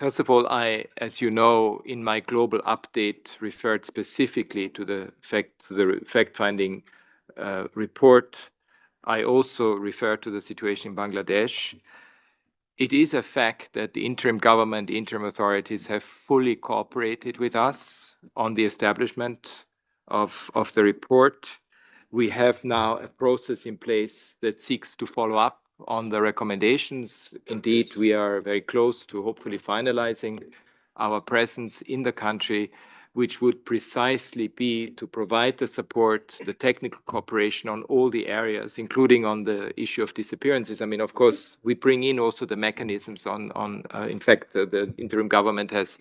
First of all, I, as you know, in my global update, referred specifically to the fact-finding report. I also refer to the situation in Bangladesh. It is a fact that the interim government, interim authorities have fully cooperated with us on the establishment of the report. We have now a process in place that seeks to follow up on the recommendations. Indeed, we are very close to hopefully finalizing our presence in the country, which would precisely be to provide the support, the technical cooperation on all the areas, including on the issue of disappearances. I mean, of course, we bring in also the mechanisms in fact, the interim government has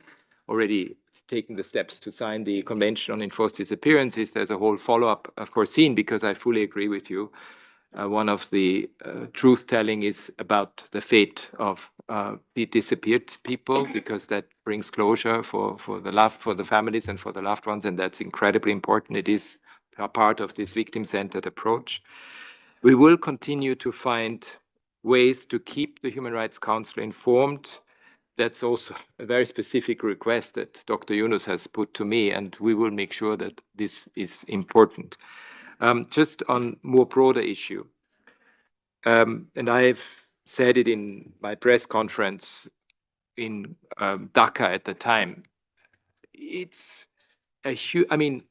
already taken the steps to sign the Convention on Enforced Disappearances. There's a whole follow-up foreseen, because I fully agree with you. One of the truth-telling is about the fate of the disappeared people, because that brings closure for the families and for the loved ones, and that's incredibly important. It is a part of this victim-centered approach. We will continue to find ways to keep the Human Rights Council informed. That's also a very specific request that Dr. Yunus has put to me, and we will make sure that this is important. Just on more broader issue, and I've said it in my press conference in Dhaka at the time, it's a huge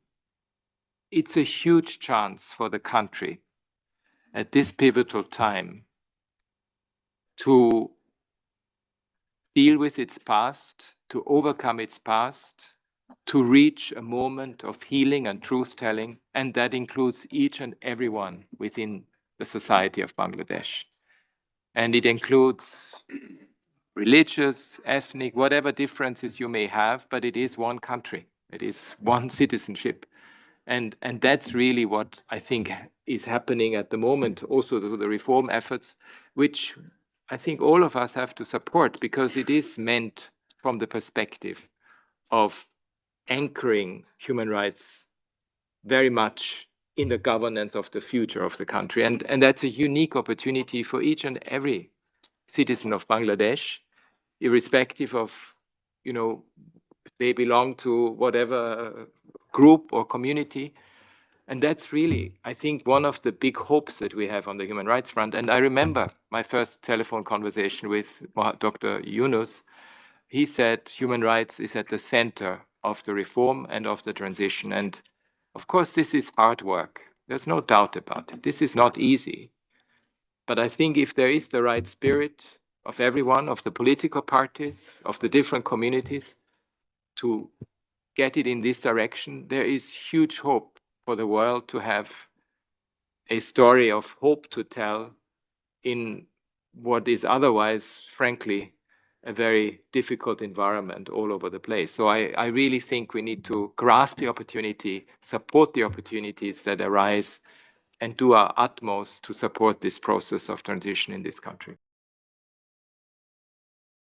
chance for the country at this pivotal time to deal with its past, to overcome its past, to reach a moment of healing and truth-telling, and that includes each and everyone within the society of Bangladesh. And it includes religious, ethnic, whatever differences you may have, but it is one country. It is one citizenship. And that's really what I think is happening at the moment, also through the reform efforts, which I think all of us have to support, because it is meant from the perspective of anchoring human rights very much in the governance of the future of the country. And that's a unique opportunity for each and every citizen of Bangladesh, irrespective of, they belong to whatever group or community. And that's really, I think, one of the big hopes that we have on the human rights front. And I remember my first telephone conversation with Dr. Yunus. He said human rights is at the center of the reform and of the transition. And of course, this is hard work. There's no doubt about it. This is not easy. But I think if there is the right spirit of everyone, of the political parties, of the different communities, to get it in this direction, there is huge hope for the world to have a story of hope to tell in what is otherwise, frankly, a very difficult environment all over the place. So I really think we need to grasp the opportunity, support the opportunities that arise, and do our utmost to support this process of transition in this country.